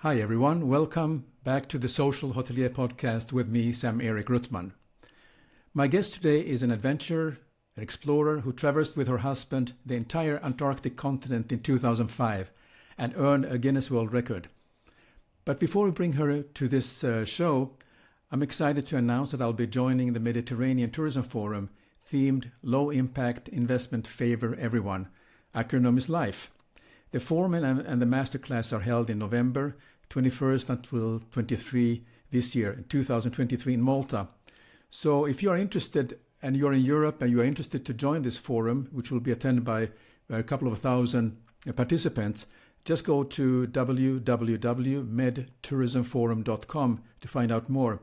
Hi everyone, welcome back to the Social Hotelier podcast with me, Sam-Erik. My guest today is an adventurer, an explorer who traversed with her husband the entire Antarctic continent in 2005 and earned a Guinness World Record. But before we bring her to this show, I'm excited to announce that I'll be joining the Mediterranean Tourism Forum themed Low Impact Investment Favor Everyone. Acronym is LIFE. The forum and the masterclass are held in November 21st until 23 this year, in 2023 in Malta. So if you are interested and you're in Europe and you are interested to join this forum, which will be attended by a couple of thousand participants, just go to www.medtourismforum.com to find out more.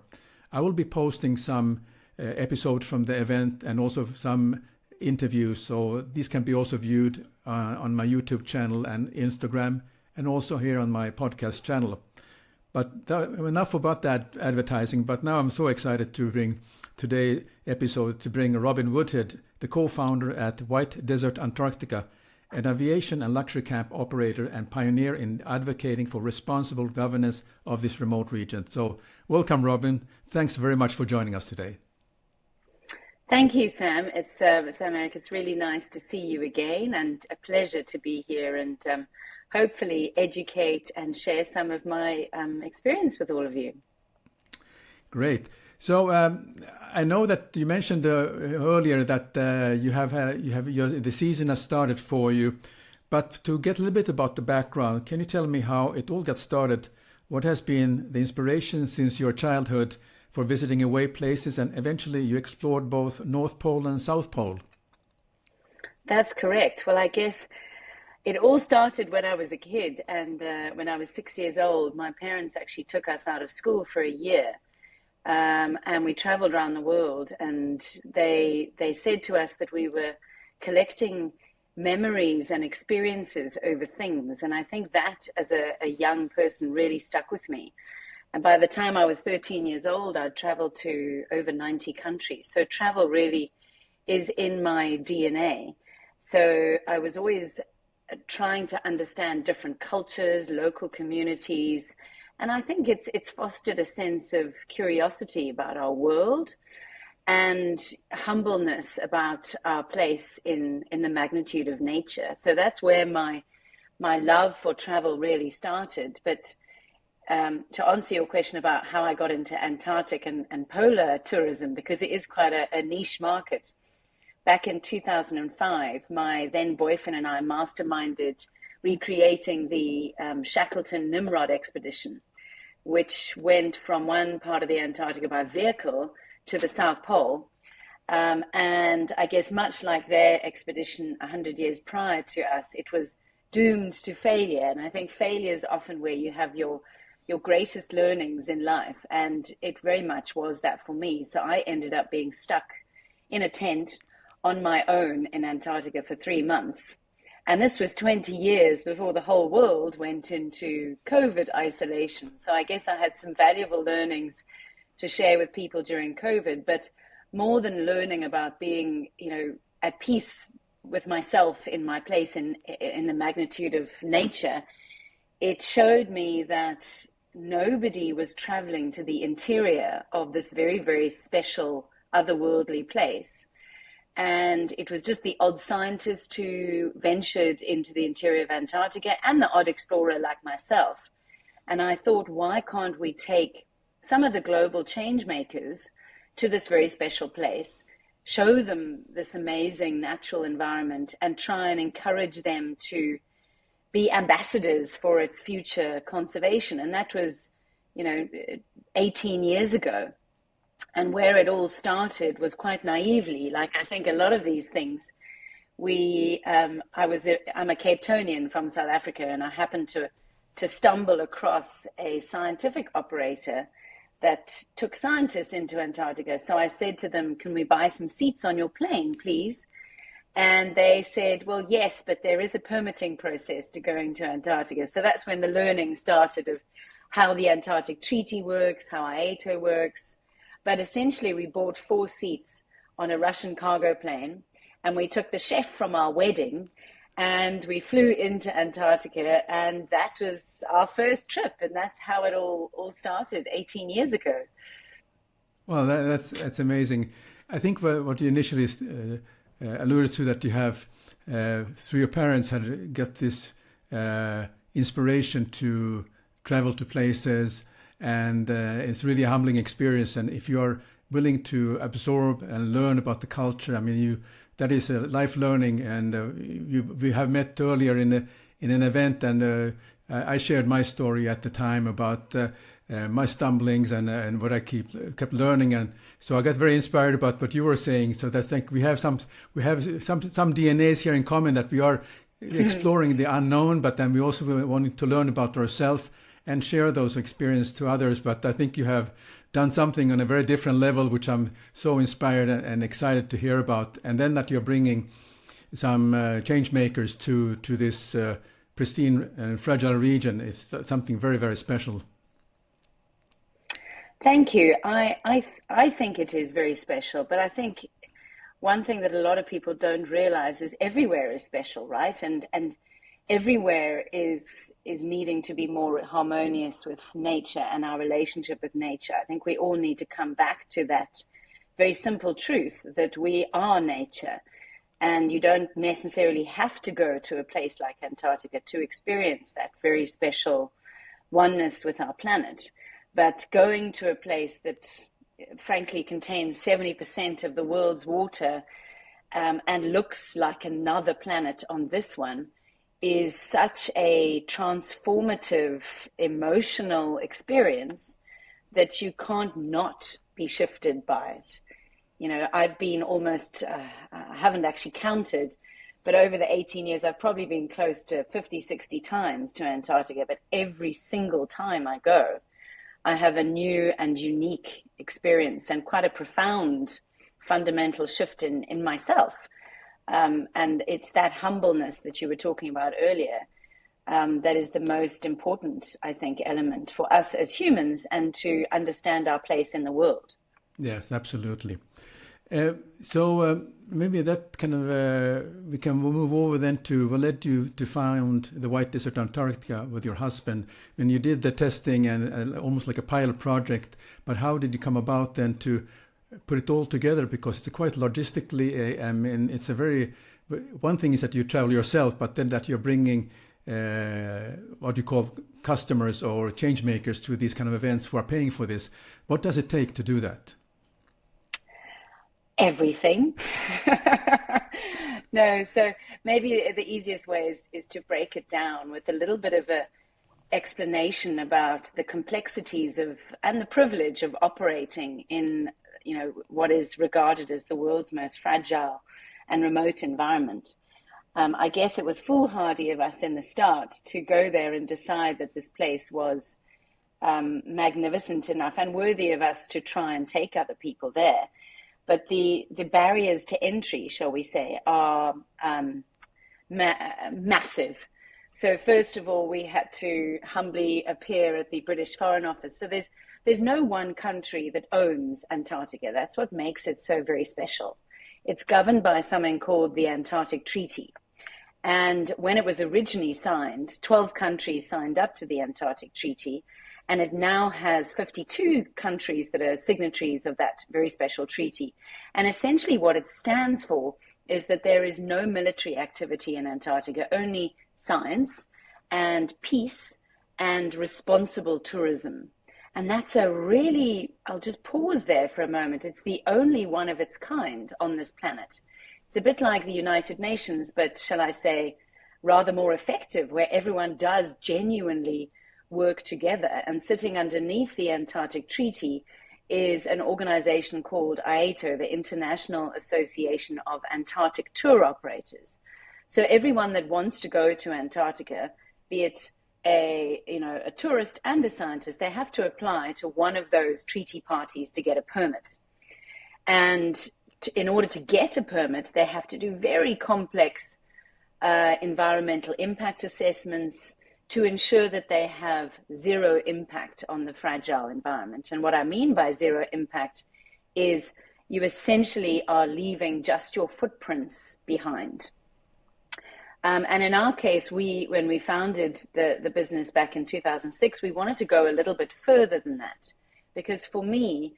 I will be posting some episodes from the event and also some interviews, so these can be also viewed on my YouTube channel and Instagram, and also here on my podcast channel. But enough about that advertising. But now I'm so excited to bring today's episode to bring Robyn Woodhead, the co-founder at White Desert Antarctica, an aviation and luxury camp operator and pioneer in advocating for responsible governance of this remote region. So welcome, Robyn. Thanks very much for joining us today. Thank you, Sam. It's Sam-Erik. It's really nice to see you again, and a pleasure to be here and hopefully educate and share some of my experience with all of you. Great. So I know that you mentioned earlier that the season has started for you, but to get a little bit about the background, can you tell me how it all got started? What has been the inspiration since your childhood for visiting away places, and eventually you explored both North Pole and South Pole? That's correct. Well, I guess it all started when I was a kid, and when I was 6 years old, my parents actually took us out of school for a year, and we traveled around the world, and they said to us that we were collecting memories and experiences over things, and I think that as a young person really stuck with me. And by the time I was 13 years old, I'd traveled to over 90 countries. So travel really is in my DNA. So I was always trying to understand different cultures, local communities. And I think it's fostered a sense of curiosity about our world and humbleness about our place in the magnitude of nature. So that's where my love for travel really started. But to answer your question about how I got into Antarctic and polar tourism, because it is quite a niche market, back in 2005, my then boyfriend and I masterminded recreating the Shackleton Nimrod expedition, which went from one part of the Antarctica by vehicle to the South Pole. And I guess much like their expedition 100 years prior to us, it was doomed to failure. And I think failure is often where you have your greatest learnings in life. And it very much was that for me. So I ended up being stuck in a tent on my own in Antarctica for 3 months. And this was 20 years before the whole world went into COVID isolation. So I guess I had some valuable learnings to share with people during COVID, but more than learning about being, at peace with myself in my place in the magnitude of nature, it showed me that nobody was traveling to the interior of this very, very special otherworldly place. And it was just the odd scientist who ventured into the interior of Antarctica and the odd explorer like myself. And I thought, why can't we take some of the global change makers to this very special place, show them this amazing natural environment, and try and encourage them to be ambassadors for its future conservation. And that was, 18 years ago. And where it all started was quite naively, like I think a lot of these things. I'm a Cape Townian from South Africa, and I happened to stumble across a scientific operator that took scientists into Antarctica. So I said to them, can we buy some seats on your plane, please? And they said, well, yes, but there is a permitting process to going to Antarctica. So that's when the learning started of how the Antarctic Treaty works, how IATO works. But essentially, we bought 4 seats on a Russian cargo plane, and we took the chef from our wedding and we flew into Antarctica, and that was our first trip, and that's how it all started 18 years ago. Well, that's amazing. I think what you initially alluded to, that you have through your parents had got this inspiration to travel to places, and it's really a humbling experience. And if you are willing to absorb and learn about the culture, I mean, that is a life learning. And we have met earlier in an event, and I shared my story at the time about my stumblings and what I kept learning, and so I got very inspired about what you were saying. So I think we have some DNAs here in common, that we are exploring the unknown, but then we also wanting to learn about ourselves and share those experiences to others. But I think you have done something on a very different level, which I'm so inspired and excited to hear about. And then that you're bringing some change makers to this pristine and fragile region is something very, very special. Thank you. I think it is very special, but I think one thing that a lot of people don't realize is everywhere is special, right? And everywhere is needing to be more harmonious with nature and our relationship with nature. I think we all need to come back to that very simple truth that we are nature, and you don't necessarily have to go to a place like Antarctica to experience that very special oneness with our planet. But going to a place that frankly contains 70% of the world's water and looks like another planet on this one is such a transformative emotional experience that you can't not be shifted by it. You know, I've been almost, I haven't actually counted, but over the 18 years, I've probably been close to 50, 60 times to Antarctica. But every single time I go, I have a new and unique experience and quite a profound fundamental shift in myself. And it's that humbleness that you were talking about earlier that is the most important, I think, element for us as humans, and to understand our place in the world. Yes, absolutely. So maybe that kind of, we can move over then to what led you to found the White Desert Antarctica with your husband when you did the testing and almost like a pilot project. But how did you come about then to put it all together? Because it's quite logistically, I mean, it's a very, one thing is that you travel yourself, but then that you're bringing what you call customers or change makers to these kind of events who are paying for this. What does it take to do that? Everything. No, so maybe the easiest way is to break it down with a little bit of a explanation about the complexities of and the privilege of operating in, you know, what is regarded as the world's most fragile and remote environment. I guess it was foolhardy of us in the start to go there and decide that this place was magnificent enough and worthy of us to try and take other people there. But the barriers to entry, shall we say, are massive. So first of all, we had to humbly appear at the British Foreign Office. So there's no one country that owns Antarctica. That's what makes it so very special. It's governed by something called the Antarctic Treaty. And when it was originally signed, 12 countries signed up to the Antarctic Treaty. And it now has 52 countries that are signatories of that very special treaty. And essentially what it stands for is that there is no military activity in Antarctica, only science and peace and responsible tourism. And that's a really, I'll just pause there for a moment. It's the only one of its kind on this planet. It's a bit like the United Nations, but shall I say, rather more effective, where everyone does genuinely work together. And sitting underneath the Antarctic Treaty is an organization called IATO, the International Association of Antarctic Tour Operators. So everyone that wants to go to Antarctica, be it a tourist and a scientist, they have to apply to one of those treaty parties to get a permit. And in order to get a permit, they have to do very complex environmental impact assessments to ensure that they have zero impact on the fragile environment. And what I mean by zero impact is you essentially are leaving just your footprints behind. And in our case, when we founded the business back in 2006, we wanted to go a little bit further than that. Because for me,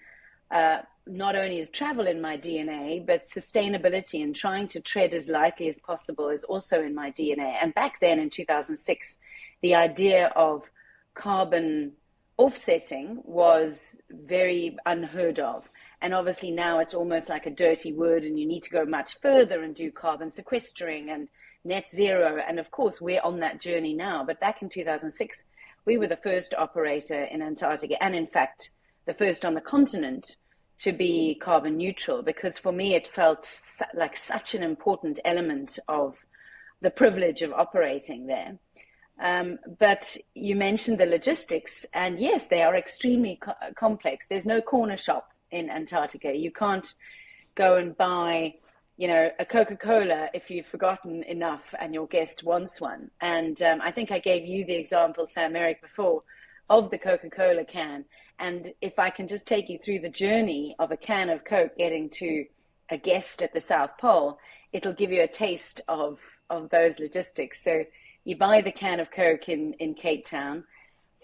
not only is travel in my DNA, but sustainability and trying to tread as lightly as possible is also in my DNA. And back then in 2006, the idea of carbon offsetting was very unheard of. And obviously now it's almost like a dirty word, and you need to go much further and do carbon sequestering and net zero. And of course, we're on that journey now. But back in 2006, we were the first operator in Antarctica, and in fact, the first on the continent to be carbon neutral, because for me, it felt like such an important element of the privilege of operating there. But you mentioned the logistics, and yes, they are extremely complex. There's no corner shop in Antarctica. You can't go and buy, a Coca-Cola if you've forgotten enough and your guest wants one. And I think I gave you the example, Sam-Erik, before of the Coca-Cola can. And if I can just take you through the journey of a can of Coke getting to a guest at the South Pole, it'll give you a taste of those logistics. So you buy the can of Coke in Cape Town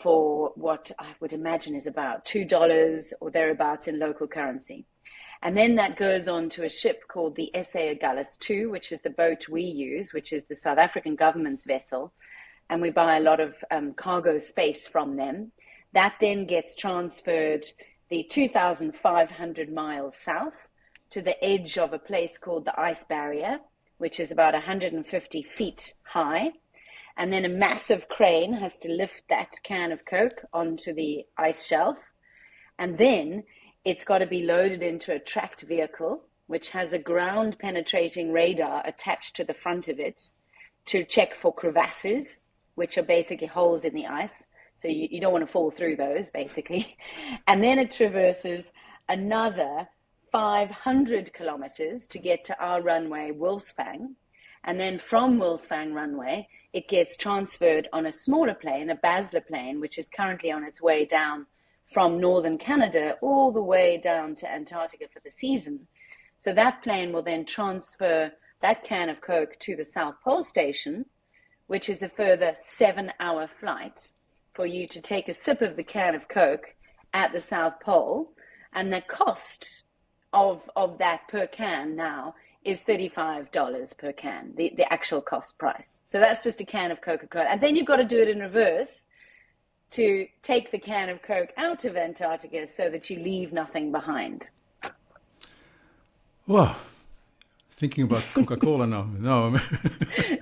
for what I would imagine is about $2 or thereabouts in local currency. And then that goes on to a ship called the SA Agulhas 2, which is the boat we use, which is the South African government's vessel. And we buy a lot of cargo space from them. That then gets transferred the 2,500 miles south to the edge of a place called the Ice Barrier, which is about 150 feet high. And then a massive crane has to lift that can of Coke onto the ice shelf. And then it's got to be loaded into a tracked vehicle, which has a ground penetrating radar attached to the front of it to check for crevasses, which are basically holes in the ice. So you don't want to fall through those, basically. And then it traverses another 500 kilometers to get to our runway, Wolfsfang. And then from Wolfsfang runway, it gets transferred on a smaller plane, a Basler plane, which is currently on its way down from northern Canada all the way down to Antarctica for the season. So that plane will then transfer that can of Coke to the South Pole Station, which is a further 7-hour flight for you to take a sip of the can of Coke at the South Pole. And the cost of that per can now is $35 per can, the actual cost price. So that's just a can of Coca-Cola. And then you've got to do it in reverse to take the can of Coke out of Antarctica so that you leave nothing behind. Wow. Thinking about Coca-Cola now. No,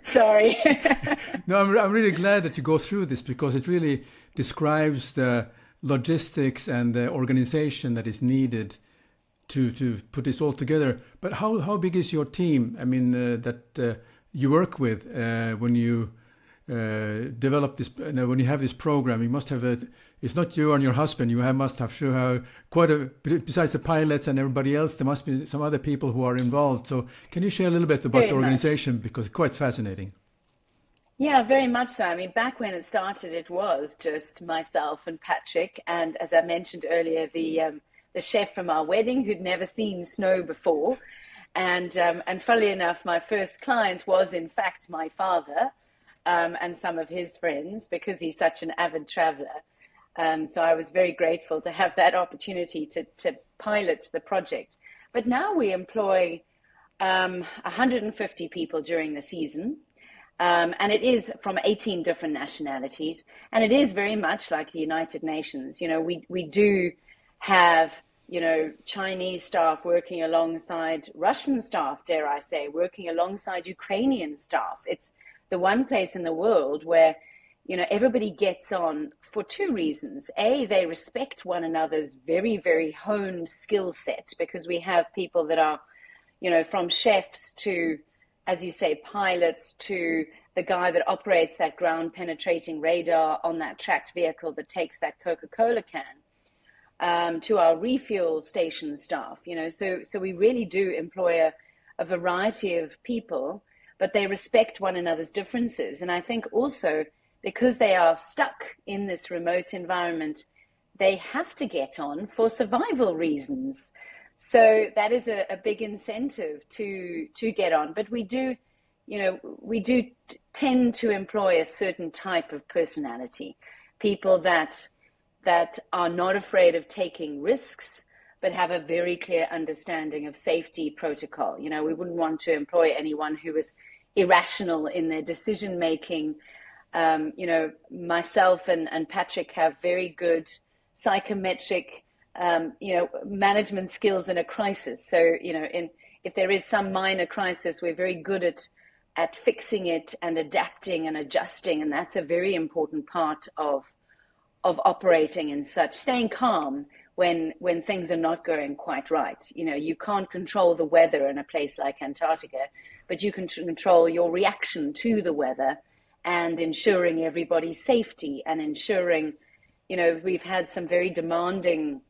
sorry. No, I'm really glad that you go through this, because it really describes the logistics and the organization that is needed to put this all together. But how big is your team? I mean, that you work with when you develop this, when you have this program. You must have it's not you and your husband. You must have quite a, besides the pilots and everybody else, there must be some other people who are involved. So can you share a little bit about the organization, because it's quite fascinating? Yeah, very much so. I mean, back when it started, it was just myself and Patrick, and as I mentioned earlier, the chef from our wedding who'd never seen snow before. And funnily enough, my first client was in fact my father and some of his friends, because he's such an avid traveler. So I was very grateful to have that opportunity to pilot the project. But now we employ 150 people during the season. And it is from 18 different nationalities. And it is very much like the United Nations. We do have, Chinese staff working alongside Russian staff, dare I say, working alongside Ukrainian staff. It's the one place in the world where, everybody gets on for two reasons. A, they respect one another's very, very honed skill set, because we have people that are, from chefs to, as you say, pilots, to the guy that operates that ground penetrating radar on that tracked vehicle that takes that Coca-Cola can, to our refuel station staff, so we really do employ a variety of people, but they respect one another's differences. And I think also because they are stuck in this remote environment, they have to get on for survival reasons. So that is a big incentive to get on. But we do, we do tend to employ a certain type of personality, people that are not afraid of taking risks, but have a very clear understanding of safety protocol. We wouldn't want to employ anyone who is irrational in their decision making. Myself and Patrick have very good psychometric, management skills in a crisis. So, if there is some minor crisis, we're very good at fixing it and adapting and adjusting. And that's a very important part of operating in such, staying calm when things are not going quite right. You can't control the weather in a place like Antarctica, but you can control your reaction to the weather and ensuring everybody's safety and ensuring, we've had some very demanding,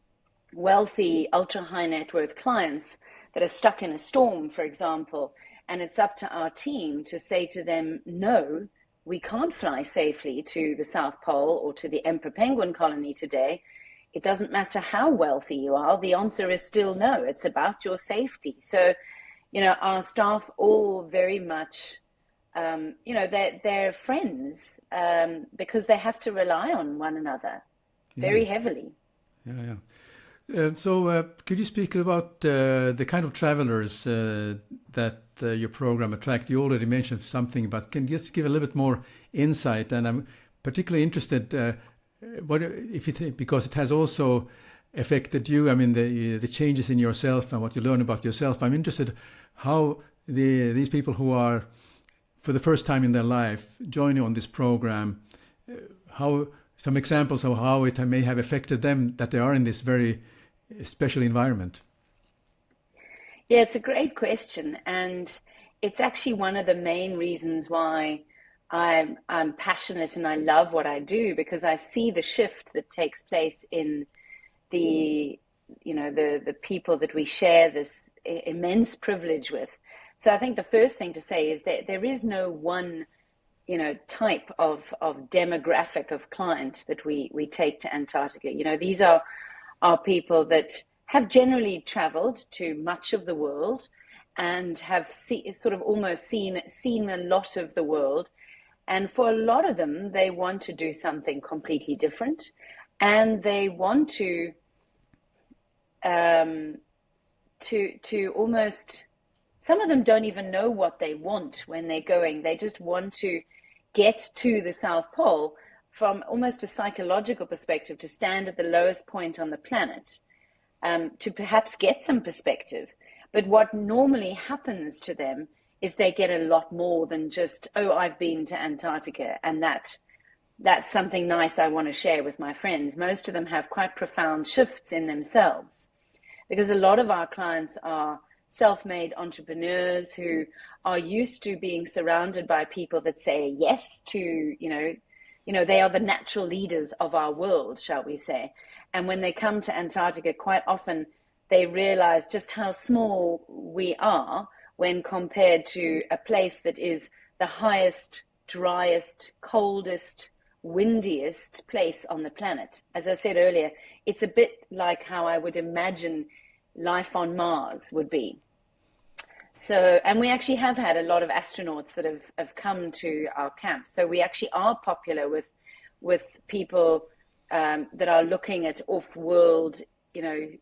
wealthy, ultra high net worth clients that are stuck in a storm, for example, and it's up to our team to say to them, no, we can't fly safely to the South Pole or to the Emperor Penguin colony today. It doesn't matter how wealthy you are. The answer is still no. It's about your safety. So, our staff all very much, they're friends because they have to rely on one another very heavily. Yeah. So could you speak about the kind of travelers that your program attracts? You already mentioned something, but can you just give a little bit more insight? And I'm particularly interested, because it has also affected you. I mean, the changes in yourself and what you learn about yourself. I'm interested how these people who are, for the first time in their life, joining on this program, how some examples of how it may have affected them that they are in this very special environment. Yeah, it's a great question, and it's actually one of the main reasons why I'm passionate and I love what I do, because I see the shift that takes place in the people that we share this immense privilege with. So I think the first thing to say is that there is no one type of demographic of client that we take to Antarctica. These are people that have generally traveled to much of the world and have sort of almost seen a lot of the world. And for a lot of them, they want to do something completely different. And they want to almost, some of them don't even know what they want when they're going. They just want to get to the South Pole from almost a psychological perspective, to stand at the lowest point on the planet, to perhaps get some perspective. But what normally happens to them is they get a lot more than just, oh, I've been to Antarctica, and that's something nice I want to share with my friends. Most of them have quite profound shifts in themselves, because a lot of our clients are self-made entrepreneurs who are used to being surrounded by people that say yes to, they are the natural leaders of our world, shall we say. And when they come to Antarctica, quite often they realize just how small we are when compared to a place that is the highest, driest, coldest, windiest place on the planet. As I said earlier, it's a bit like how I would imagine life on Mars would be. So, and we actually have had a lot of astronauts that have come to our camp. So we actually are popular with people that are looking at off-world,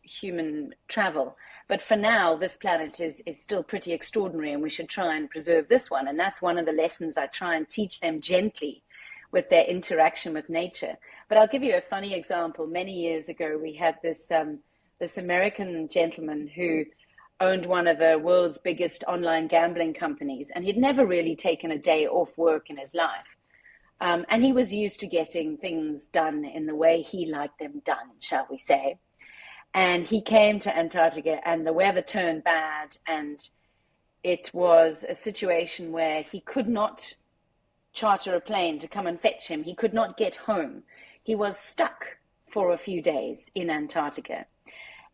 human travel. But for now, this planet is still pretty extraordinary, and we should try and preserve this one. And that's one of the lessons I try and teach them gently with their interaction with nature. But I'll give you a funny example. Many years ago, we had this American gentleman who owned one of the world's biggest online gambling companies, and he'd never really taken a day off work in his life. And he was used to getting things done in the way he liked them done, shall we say. And he came to Antarctica, and the weather turned bad, and it was a situation where he could not charter a plane to come and fetch him. He could not get home. He was stuck for a few days in Antarctica.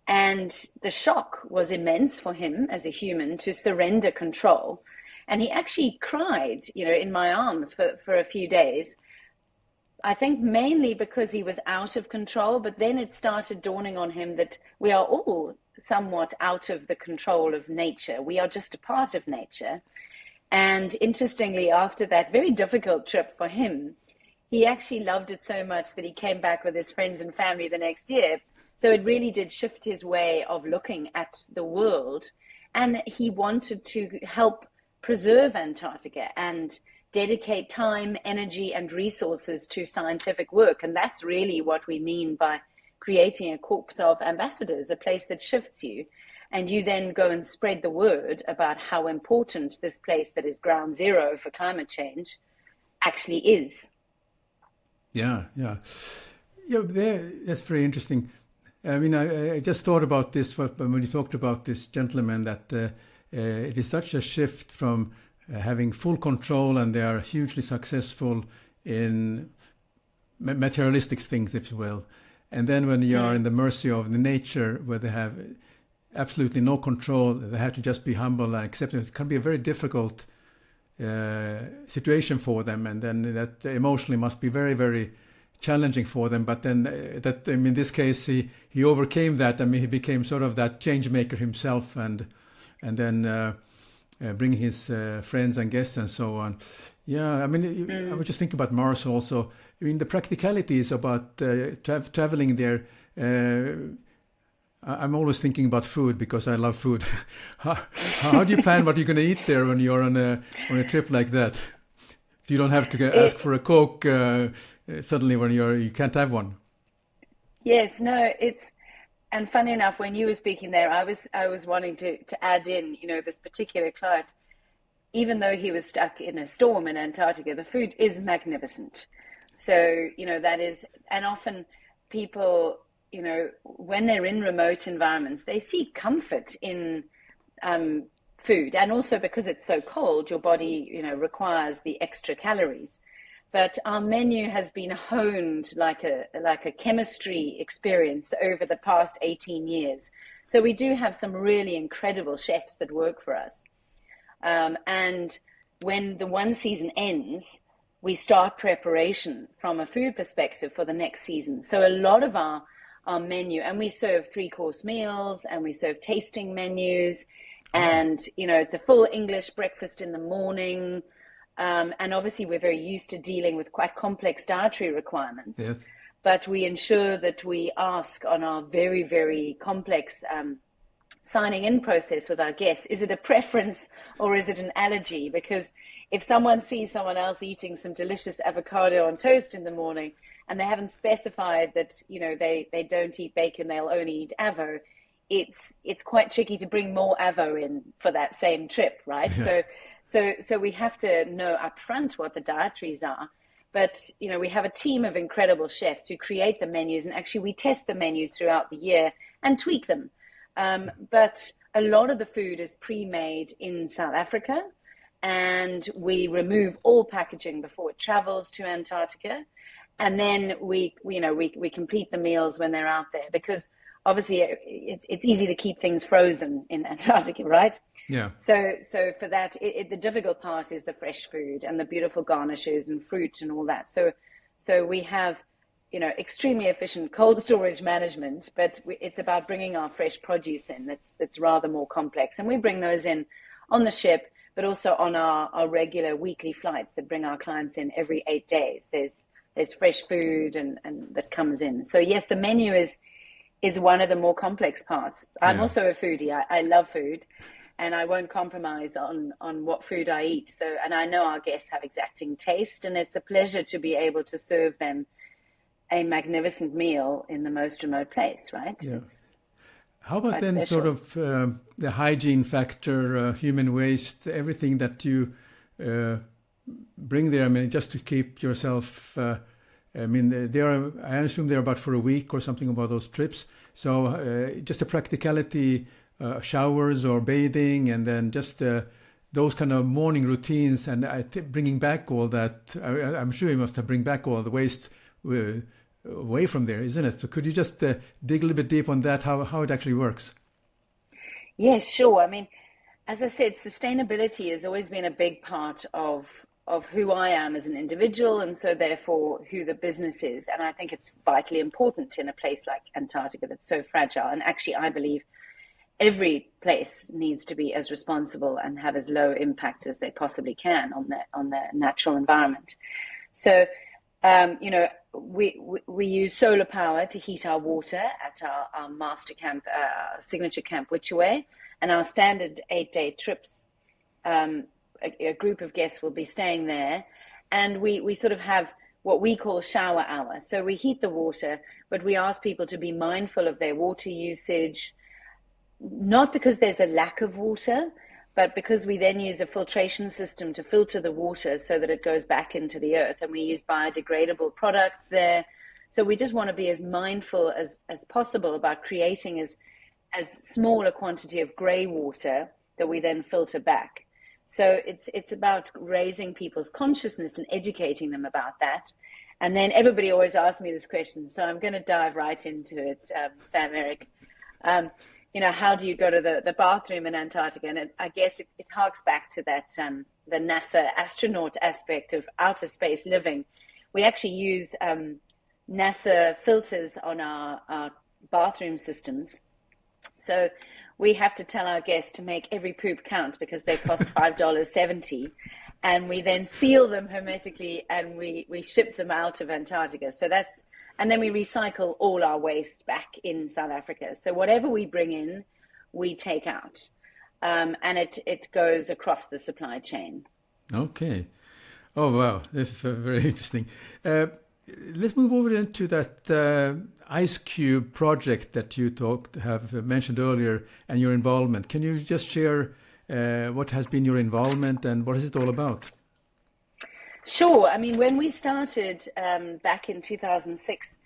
And the shock was immense for him as a human to surrender control. And he actually cried, in my arms for a few days. I think mainly because he was out of control, but then it started dawning on him that we are all somewhat out of the control of nature. We are just a part of nature. And interestingly, after that very difficult trip for him, he actually loved it so much that he came back with his friends and family the next year. So it really did shift his way of looking at the world. And he wanted to help preserve Antarctica and dedicate time, energy, and resources to scientific work. And that's really what we mean by creating a corps of ambassadors, a place that shifts you. And you then go and spread the word about how important this place that is ground zero for climate change actually is. Yeah, yeah. Yeah, that's very interesting. I mean, I just thought about this when you talked about this gentleman, that it is such a shift from having full control, and they are hugely successful in materialistic things, if you will. And then when you are in the mercy of the nature, where they have absolutely no control, they have to just be humble and accept it. It can be a very difficult situation for them, and then that emotionally must be very, very challenging for them. But then in this case, he overcame that. I mean, he became sort of that change maker himself, and then bring his friends and guests and so on. Yeah, I mean, I was just thinking about Mars also. I mean, the practicalities about traveling there. I'm always thinking about food because I love food. How do you plan what you're going to eat there when you're on a trip like that? So you don't have to ask for a Coke suddenly when you can't have one. Yes, no, and funny enough, when you were speaking there, I was wanting to add in, this particular client, even though he was stuck in a storm in Antarctica, the food is magnificent. So, that is, and often people, when they're in remote environments, they seek comfort in food. And also because it's so cold, your body, requires the extra calories. But our menu has been honed like a chemistry experience over the past 18 years. So we do have some really incredible chefs that work for us. And when the one season ends, we start preparation from a food perspective for the next season. So a lot of our menu, and we serve 3-course meals, and we serve tasting menus, and it's a full English breakfast in the morning, and obviously we're very used to dealing with quite complex dietary requirements. Yes. But we ensure that we ask on our very, very complex signing in process with our guests, is it a preference or is it an allergy? Because if someone sees someone else eating some delicious avocado on toast in the morning, and they haven't specified that, they don't eat bacon, they'll only eat avo, it's quite tricky to bring more avo in for that same trip, right? Yeah. So we have to know upfront what the dietaries are. But, we have a team of incredible chefs who create the menus, and actually we test the menus throughout the year and tweak them. But a lot of the food is pre-made in South Africa, and we remove all packaging before it travels to Antarctica. And then we complete the meals when they're out there, because obviously it's easy to keep things frozen in Antarctica, right? Yeah. So for that, the difficult part is the fresh food and the beautiful garnishes and fruit and all that. So we have, extremely efficient cold storage management, but it's about bringing our fresh produce in. That's rather more complex, and we bring those in on the ship, but also on our regular weekly flights that bring our clients in every 8 days. There's fresh food and that comes in. So yes, the menu is one of the more complex parts. I'm also a foodie. I love food, and I won't compromise on what food I eat. So, and I know our guests have exacting taste, and it's a pleasure to be able to serve them a magnificent meal in the most remote place, right? Yeah. How about then special. Sort of the hygiene factor, human waste, everything that you bring there? I mean, just to keep yourself. I mean, I assume they're about for a week or something about those trips. So just the practicality, showers or bathing, and then just those kind of morning routines, and bringing back all that. I'm sure you must have bring back all the waste away from there, isn't it? So could you just dig a little bit deep on that, how it actually works? Yeah, sure. I mean, as I said, sustainability has always been a big part of who I am as an individual, and so therefore who the business is. And I think it's vitally important in a place like Antarctica that's so fragile. And actually, I believe every place needs to be as responsible and have as low impact as they possibly can on the natural environment. So, we use solar power to heat our water at our master camp, signature camp, Witchaway, and our standard 8-day trips. A group of guests will be staying there, and we sort of have what we call shower hour. So we heat the water, but we ask people to be mindful of their water usage, not because there's a lack of water, but because we then use a filtration system to filter the water so that it goes back into the earth, and we use biodegradable products there. So we just want to be as mindful as possible about creating as small a quantity of grey water that we then filter back. So it's about raising people's consciousness and educating them about that. And then everybody always asks me this question, so I'm going to dive right into it, Sam-Erik. How do you go to the bathroom in Antarctica? And I guess it harks back to that the NASA astronaut aspect of outer space living. We actually use NASA filters on our bathroom systems. So we have to tell our guests to make every poop count because they cost $5.70, and we then seal them hermetically and we ship them out of Antarctica. And then we recycle all our waste back in South Africa. So whatever we bring in, we take out, and it goes across the supply chain. Okay. Oh wow, this is very interesting. Let's move over into that ice cube project that you have mentioned earlier and your involvement. Can you just share what has been your involvement and what is it all about? Sure. I mean, when we started back in 2006,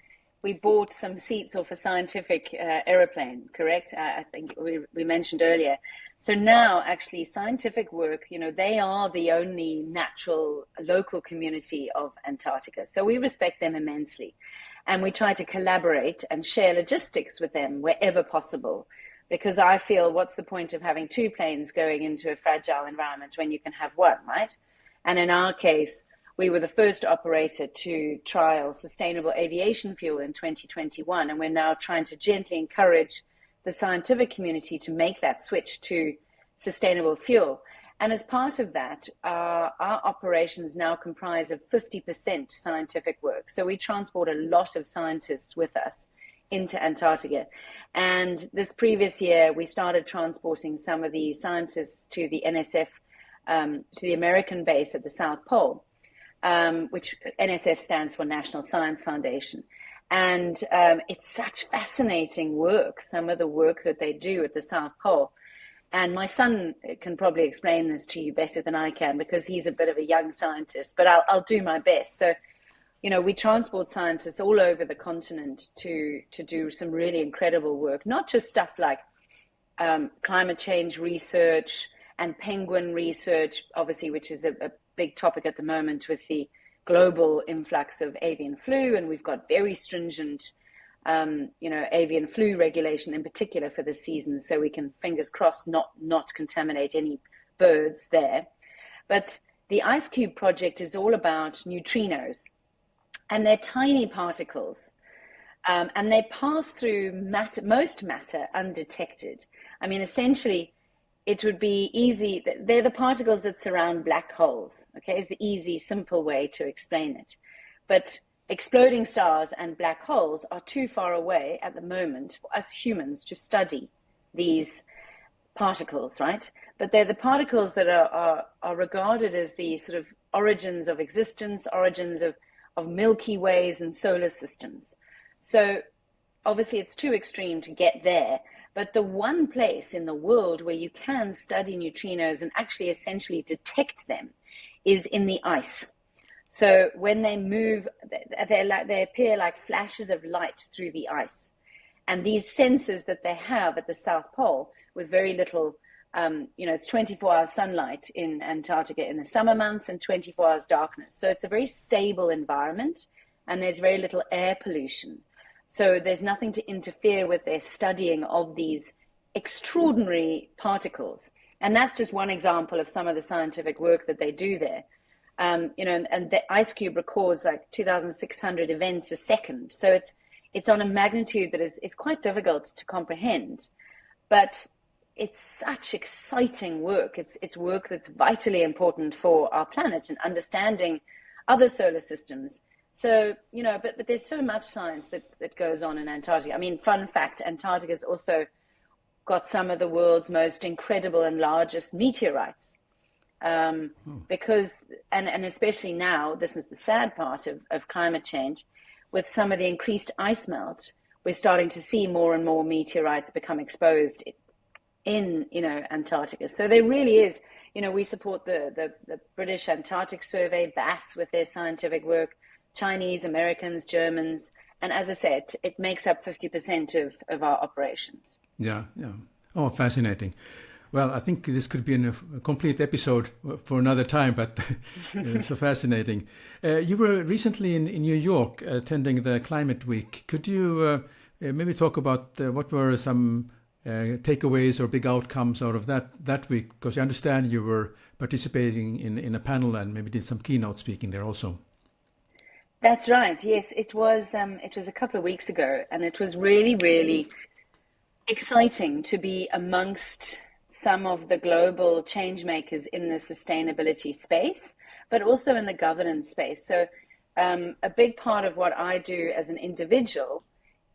we bought some seats off a scientific aeroplane, correct? I think we mentioned earlier. So now, actually, scientific work, they are the only natural local community of Antarctica. So we respect them immensely. And we try to collaborate and share logistics with them wherever possible. Because I feel, what's the point of having two planes going into a fragile environment when you can have one, right? And in our case, we were the first operator to trial sustainable aviation fuel in 2021. And we're now trying to gently encourage the scientific community to make that switch to sustainable fuel. And as part of that, our operations now comprise of 50% scientific work. So we transport a lot of scientists with us into Antarctica. And this previous year, we started transporting some of the scientists to the NSF, to the American base at the South Pole, which NSF stands for National Science Foundation. And it's such fascinating work, some of the work that they do at the South Pole. And my son can probably explain this to you better than I can because he's a bit of a young scientist, but I'll do my best. So, we transport scientists all over the continent to do some really incredible work, not just stuff like climate change research and penguin research, obviously, which is a big topic at the moment with the global influx of avian flu. And we've got very stringent avian flu regulation in particular for this season, so we can, fingers crossed, not contaminate any birds there. But the Ice Cube project is all about neutrinos, and they're tiny particles, and they pass through most matter undetected. I mean, essentially, it would be easy. They're the particles that surround black holes, okay, is the easy, simple way to explain it. But exploding stars and black holes are too far away at the moment for us humans to study these particles, right? But they're the particles that are regarded as the sort of origins of existence, origins of Milky Ways and solar systems. So obviously it's too extreme to get there, but the one place in the world where you can study neutrinos and actually essentially detect them is in the ice. So when they move, they appear like flashes of light through the ice. And these sensors that they have at the South Pole with very little, it's 24-hour sunlight in Antarctica in the summer months and 24 hours darkness. So it's a very stable environment and there's very little air pollution. So there's nothing to interfere with their studying of these extraordinary particles. And that's just one example of some of the scientific work that they do there. And the Ice Cube records like 2,600 events a second. So it's on a magnitude that is quite difficult to comprehend. But it's such exciting work. It's work that's vitally important for our planet and understanding other solar systems. So, but there's so much science that goes on in Antarctica. I mean, fun fact, Antarctica's also got some of the world's most incredible and largest meteorites. Because, and especially now, this is the sad part of climate change, with some of the increased ice melt, we're starting to see more and more meteorites become exposed in, Antarctica. So there really is, we support the British Antarctic Survey, BAS, with their scientific work, Chinese, Americans, Germans, and as I said, it makes up 50% of our operations. Yeah. Oh, fascinating. Well, I think this could be a complete episode for another time, but so fascinating. You were recently in New York attending the Climate Week. Could you maybe talk about what were some takeaways or big outcomes out of that week? Because I understand you were participating in a panel and maybe did some keynote speaking there also. That's right. Yes, it was a couple of weeks ago, and it was really, really exciting to be amongst some of the global change makers in the sustainability space, but also in the governance space. So a big part of what I do as an individual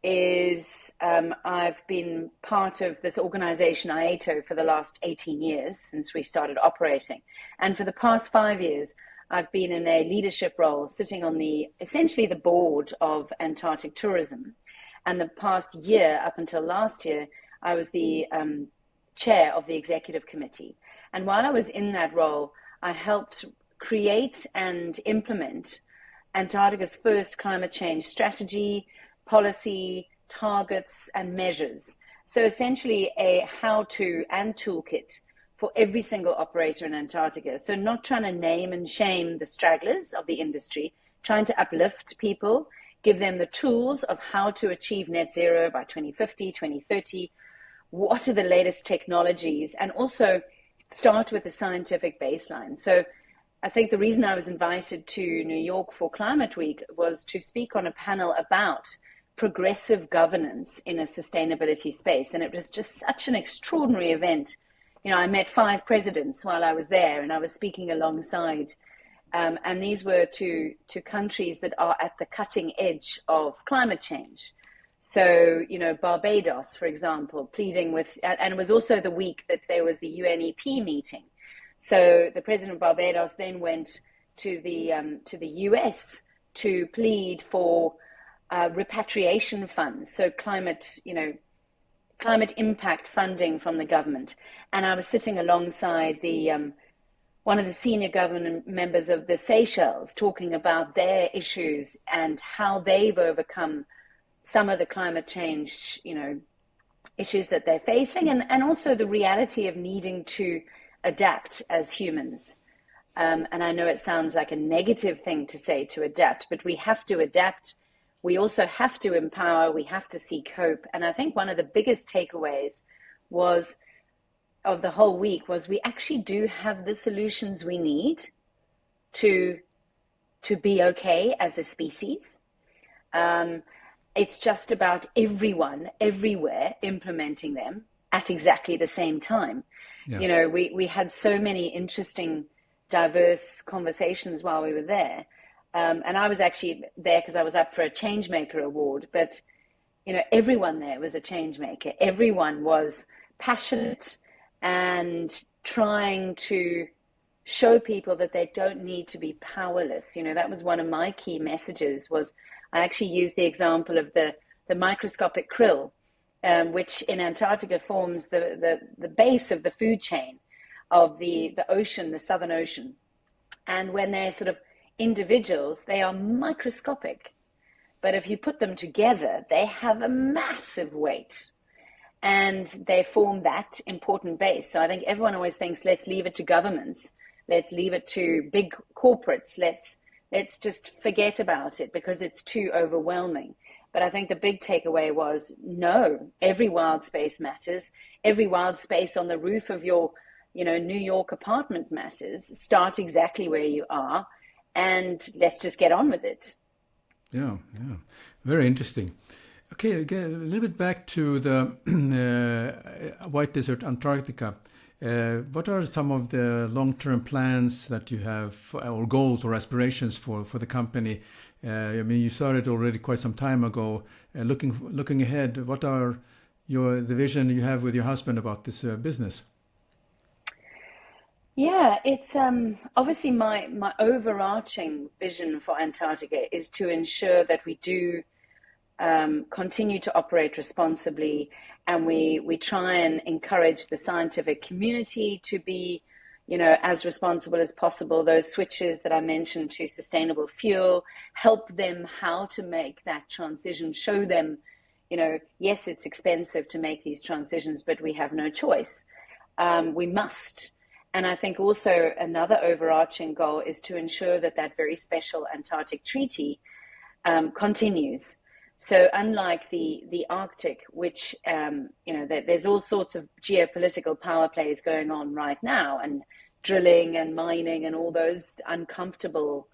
is I've been part of this organization, IATO, for the last 18 years since we started operating. And for the past 5 years, I've been in a leadership role sitting on essentially the board of Antarctic tourism. And the past year, up until last year, I was the chair of the executive committee. And while I was in that role, I helped create and implement Antarctica's first climate change strategy, policy, targets, and measures. So essentially a how-to and toolkit for every single operator in Antarctica. So not trying to name and shame the stragglers of the industry, trying to uplift people, give them the tools of how to achieve net zero by 2050, 2030, what are the latest technologies, and also start with a scientific baseline. So I think the reason I was invited to New York for Climate Week was to speak on a panel about progressive governance in a sustainability space. And it was just such an extraordinary event. I met 5 presidents while I was there, and I was speaking alongside. And these were to countries that are at the cutting edge of climate change. So, Barbados, for example, pleading with, and it was also the week that there was the UNEP meeting. So the president of Barbados then went to the US to plead for repatriation funds, so climate impact funding from the government. And I was sitting alongside one of the senior government members of the Seychelles talking about their issues and how they've overcome some of the climate change, issues that they're facing, and also the reality of needing to adapt as humans. And I know it sounds like a negative thing to say, to adapt, but we have to adapt. We also have to empower. We have to seek hope. And I think one of the biggest takeaways of the whole week was we actually do have the solutions we need to be okay as a species. It's just about everyone, everywhere, implementing them at exactly the same time. Yeah. We had so many interesting, diverse conversations while we were there. And I was actually there because I was up for a Changemaker Award. But, everyone there was a changemaker. Everyone was passionate and trying to show people that they don't need to be powerless. That was one of my key messages. Was I actually used the example of the microscopic krill, which in Antarctica forms the base of the food chain of the ocean, the Southern Ocean. And when they're sort of individuals, they are microscopic. But if you put them together, they have a massive weight. And they form that important base. So I think everyone always thinks, let's leave it to governments. Let's leave it to big corporates. Let's just forget about it because it's too overwhelming. But I think the big takeaway was, no, every wild space matters. Every wild space on the roof of your, New York apartment matters. Start exactly where you are and let's just get on with it. Yeah. Very interesting. Okay, again, a little bit back to the White Desert Antarctica. What are some of the long-term plans that you have, or goals or aspirations for the company? I mean, you started already quite some time ago. Looking ahead, what are the vision you have with your husband about this business? Yeah, it's obviously my overarching vision for Antarctica is to ensure that we do continue to operate responsibly, and we try and encourage the scientific community to be, as responsible as possible. Those switches that I mentioned to sustainable fuel, help them how to make that transition, show them, yes, it's expensive to make these transitions, but we have no choice. We must. And I think also another overarching goal is to ensure that that very special Antarctic Treaty continues. So unlike the Arctic, which, there's all sorts of geopolitical power plays going on right now, and drilling and mining and all those uncomfortable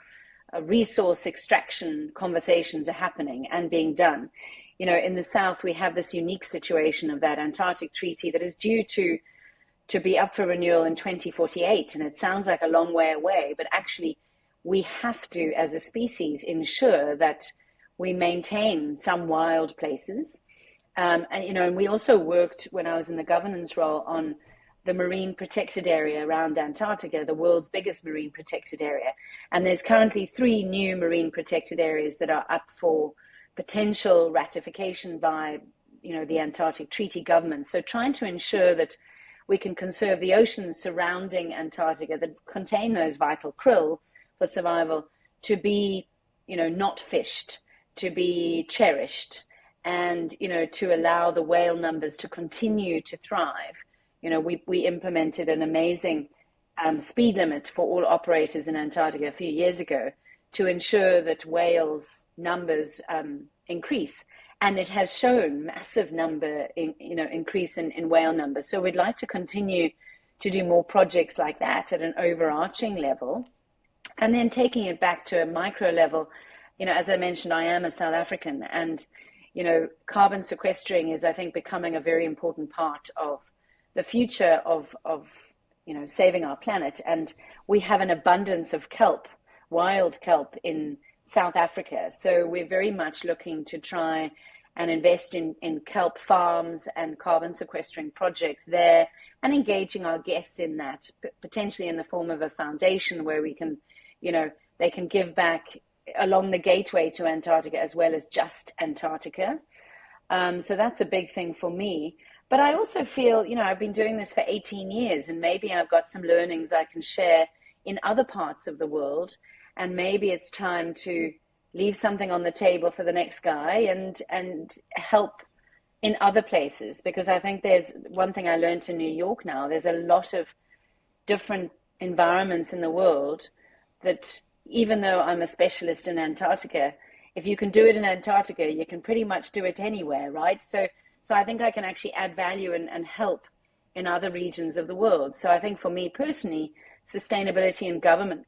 resource extraction conversations are happening and being done. In the South, we have this unique situation of that Antarctic Treaty that is due to be up for renewal in 2048. And it sounds like a long way away, but actually we have to, as a species, ensure that we maintain some wild places. And we also worked, when I was in the governance role, on the marine protected area around Antarctica, the world's biggest marine protected area. And there's currently 3 new marine protected areas that are up for potential ratification by, the Antarctic Treaty government. So trying to ensure that we can conserve the oceans surrounding Antarctica that contain those vital krill for survival to be, not fished, to be cherished, and, to allow the whale numbers to continue to thrive. We implemented an amazing speed limit for all operators in Antarctica a few years ago to ensure that whales numbers increase. And it has shown massive increase in whale numbers. So we'd like to continue to do more projects like that at an overarching level. And then taking it back to a micro level, as I mentioned, I am a South African, and, carbon sequestering is, I think, becoming a very important part of the future of saving our planet. And we have an abundance of kelp, wild kelp in South Africa. So we're very much looking to try and invest in kelp farms and carbon sequestering projects there, and engaging our guests in that, potentially in the form of a foundation where we can, they can give back along the gateway to Antarctica as well as just Antarctica. So that's a big thing for me. But I also feel, I've been doing this for 18 years, and maybe I've got some learnings I can share in other parts of the world. And maybe it's time to leave something on the table for the next guy and help in other places. Because I think there's one thing I learned in New York now, there's a lot of different environments in the world that, even though I'm a specialist in Antarctica, if you can do it in Antarctica, you can pretty much do it anywhere, right? So I think I can actually add value and help in other regions of the world. So I think for me personally, sustainability and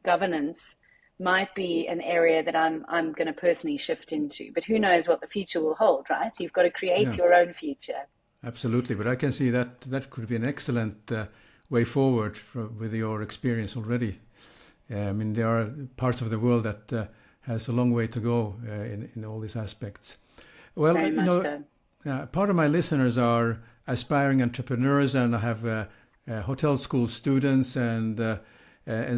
governance might be an area that I'm going to personally shift into. But who knows what the future will hold, right? You've got to create your own future. Absolutely. But I can see that could be an excellent way forward with your experience already. I mean, there are parts of the world that has a long way to go in all these aspects. Well, Very much so. Part of my listeners are aspiring entrepreneurs, and I have hotel school students and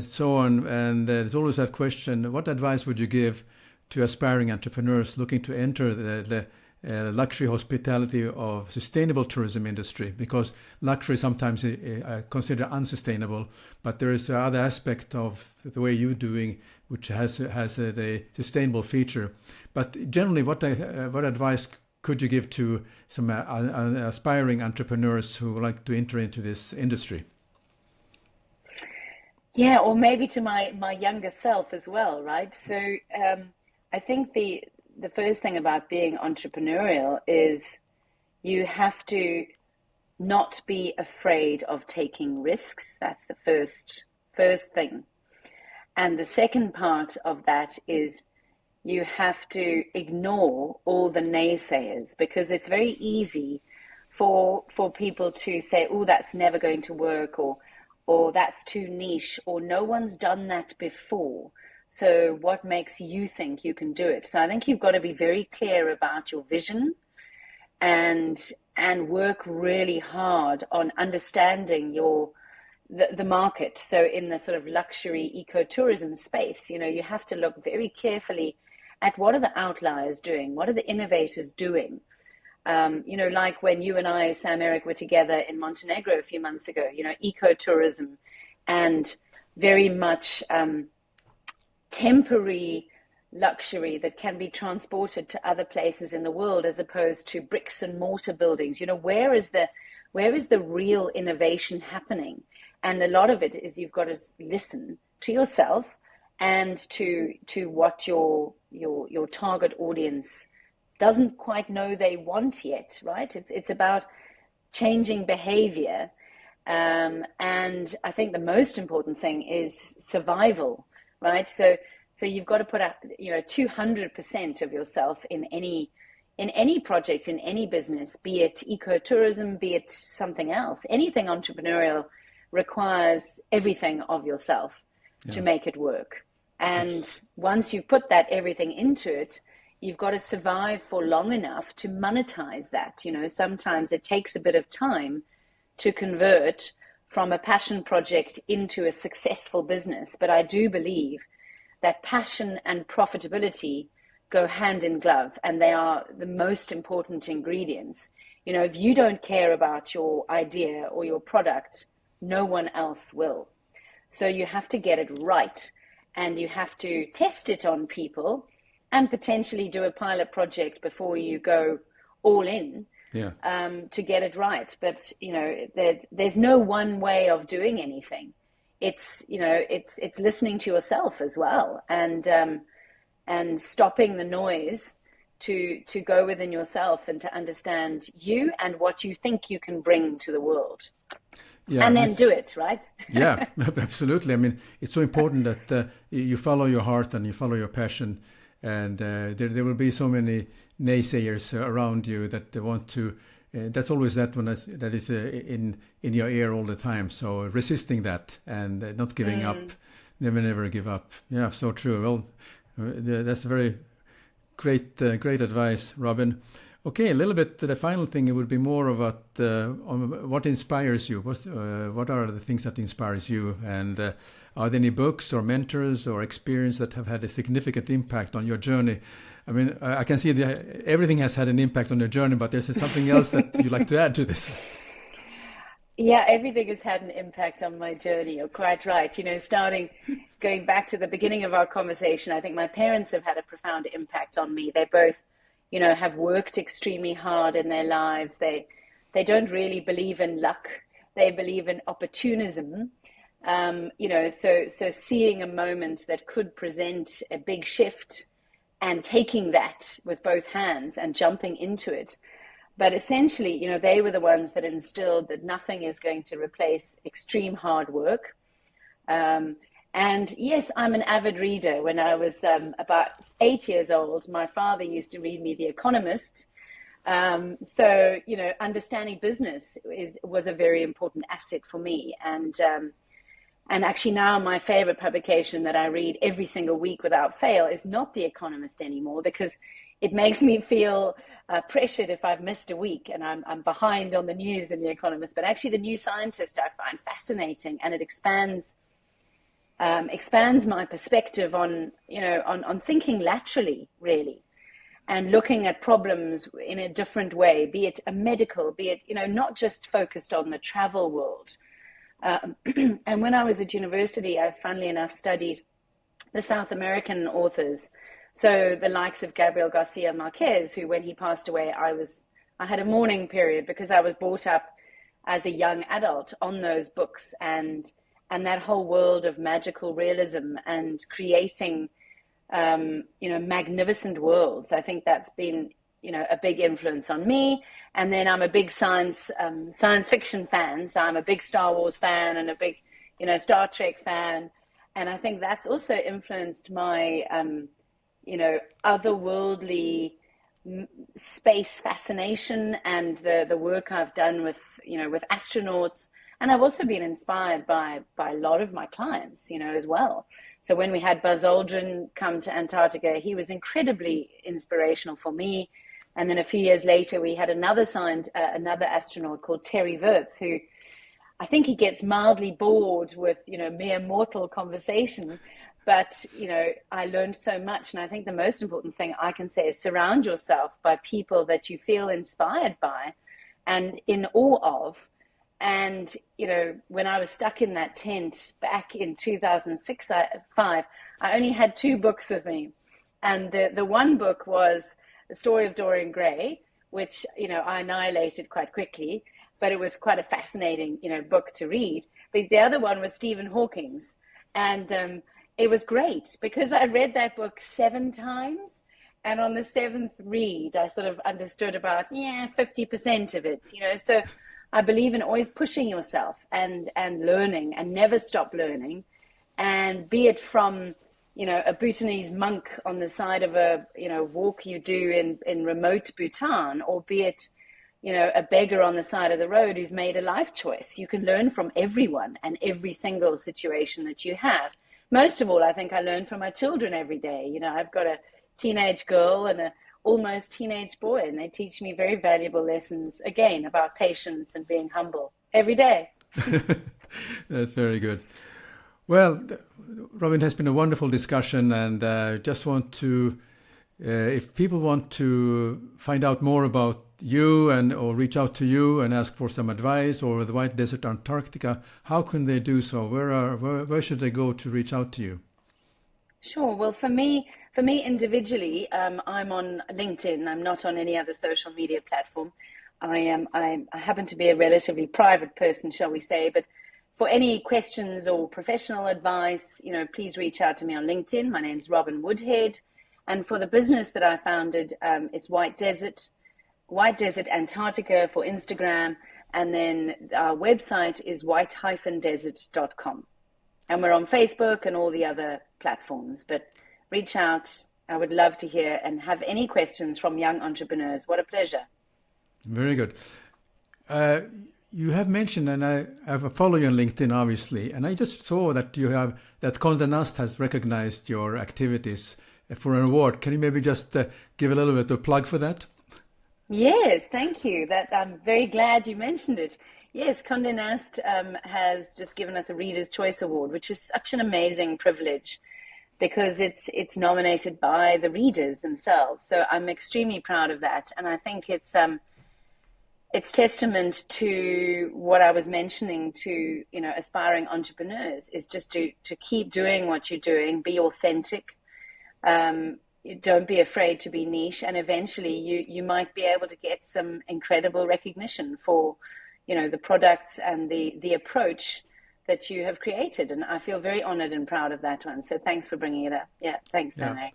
so on. And there's always that question: what advice would you give to aspiring entrepreneurs looking to enter the luxury hospitality of sustainable tourism industry? Because luxury sometimes considered unsustainable, but there is other aspect of the way you're doing which has a sustainable feature. But generally, what advice could you give to some aspiring entrepreneurs who would like to enter into this industry? Yeah, or maybe to my younger self as well, right? So I think the first thing about being entrepreneurial is you have to not be afraid of taking risks. That's the first thing. And the second part of that is you have to ignore all the naysayers, because it's very easy for people to say, oh, that's never going to work, or that's too niche, or no one's done that before. So what makes you think you can do it? So I think you've got to be very clear about your vision, and work really hard on understanding the market. So in the sort of luxury ecotourism space, you have to look very carefully at what are the outliers doing, what are the innovators doing. Like when you and I, Sam-Erik, were together in Montenegro a few months ago, ecotourism and very much temporary luxury that can be transported to other places in the world, as opposed to bricks and mortar buildings. Where is the real innovation happening? And a lot of it is you've got to listen to yourself and to what your target audience doesn't quite know they want yet, right? It's about changing behavior. And I think the most important thing is survival, right? So you've got to put up, 200% of yourself in any project, in any business, be it ecotourism, be it something else. Anything entrepreneurial requires everything of yourself to make it work. And once you put that everything into it, you've got to survive for long enough to monetize that. Sometimes it takes a bit of time to convert from a passion project into a successful business. But I do believe that passion and profitability go hand in glove, and they are the most important ingredients. If you don't care about your idea or your product, no one else will. So you have to get it right, and you have to test it on people and potentially do a pilot project before you go all in to get it right. But, there's no one way of doing anything. It's listening to yourself as well, and stopping the noise to go within yourself and to understand you and what you think you can bring to the world. Yeah, and then do it, right? Yeah, absolutely. I mean, it's so important that you follow your heart and you follow your passion, and there will be so many naysayers around you that they want to. That's always that one that is in your ear all the time. So resisting that and not giving up, never give up. Yeah, so true. Well, that's very great advice, Robyn. Okay, a little bit. The final thing, it would be more about on what inspires you. What are the things that inspires you, and are there any books or mentors or experience that have had a significant impact on your journey? I mean, I can see that everything has had an impact on your journey, but there's something else that you'd like to add to this. Yeah, everything has had an impact on my journey. You're quite right. Going back to the beginning of our conversation, I think my parents have had a profound impact on me. They both, have worked extremely hard in their lives. They don't really believe in luck. They believe in opportunism. So seeing a moment that could present a big shift and taking that with both hands and jumping into it. But essentially, they were the ones that instilled that nothing is going to replace extreme hard work. And yes, I'm an avid reader. When I was about 8 years old, my father used to read me The Economist. So, understanding business was a very important asset for me. And actually now my favorite publication that I read every single week without fail is not The Economist anymore, because it makes me feel pressured if I've missed a week and I'm behind on the news in The Economist. But actually The New Scientist I find fascinating, and it expands my perspective on thinking laterally, really, and looking at problems in a different way, be it a medical, be it, not just focused on the travel world. And when I was at university, I funnily enough studied the South American authors. So the likes of Gabriel Garcia Marquez, who when he passed away, I had a mourning period because I was brought up as a young adult on those books and that whole world of magical realism and creating, magnificent worlds. I think that's been, a big influence on me. And then I'm a big science fiction fan. So I'm a big Star Wars fan and a big, Star Trek fan. And I think that's also influenced my otherworldly space fascination and the work I've done with astronauts. And I've also been inspired by a lot of my clients, as well. So when we had Buzz Aldrin come to Antarctica, he was incredibly inspirational for me. And then a few years later, we had another astronaut called Terry Virts, who I think he gets mildly bored with, mere mortal conversation. But, I learned so much. And I think the most important thing I can say is surround yourself by people that you feel inspired by and in awe of. And, when I was stuck in that tent back in 2005, I only had 2 books with me. And the one book was The Story of Dorian Gray, which, I annihilated quite quickly, but it was quite a fascinating, book to read. But the other one was Stephen Hawking's. And it was great because I read that book 7 times. And on the 7th read, I sort of understood about, 50% of it, So I believe in always pushing yourself and learning and never stop learning. And be it from, a Bhutanese monk on the side of a, walk you do in remote Bhutan, or be it, a beggar on the side of the road who's made a life choice. You can learn from everyone and every single situation that you have. Most of all, I think I learn from my children every day. I've got a teenage girl and a almost teenage boy, and they teach me very valuable lessons, again, about patience and being humble every day. That's very good. Well, Robyn, has been a wonderful discussion, and just want to, if people want to find out more about you or reach out to you and ask for some advice, or the White Desert Antarctica, how can they do so? Where should they go to reach out to you? Sure. Well, for me individually, I'm on LinkedIn. I'm not on any other social media platform. I happen to be a relatively private person, shall we say, but for any questions or professional advice, please reach out to me on LinkedIn. My name's Robyn Woodhead. And for the business that I founded, it's White Desert Antarctica for Instagram. And then our website is white-desert.com. And we're on Facebook and all the other platforms. But reach out. I would love to hear and have any questions from young entrepreneurs. What a pleasure. Very good. You have mentioned, and I follow you on LinkedIn, obviously, and I just saw that that Condé Nast has recognized your activities for an award. Can you maybe just give a little bit of a plug for that? Yes, thank you. I'm very glad you mentioned it. Yes, Condé Nast has just given us a Reader's Choice Award, which is such an amazing privilege because it's nominated by the readers themselves. So I'm extremely proud of that, and I think it's testament to what I was mentioning to aspiring entrepreneurs is just to keep doing what you're doing, be authentic. Don't be afraid to be niche, and eventually you might be able to get some incredible recognition for the products and the approach that you have created. And I feel very honored and proud of that one. So thanks for bringing it up. Yeah, thanks, Sam-Erik.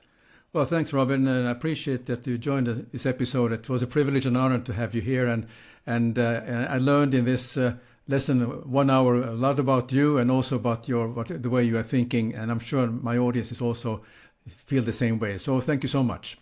Well, thanks, Robyn, and I appreciate that you joined this episode. It was a privilege and honor to have you here, and I learned in this lesson 1 hour a lot about you and also about the way you are thinking, and I'm sure my audience is also feel the same way. So thank you so much.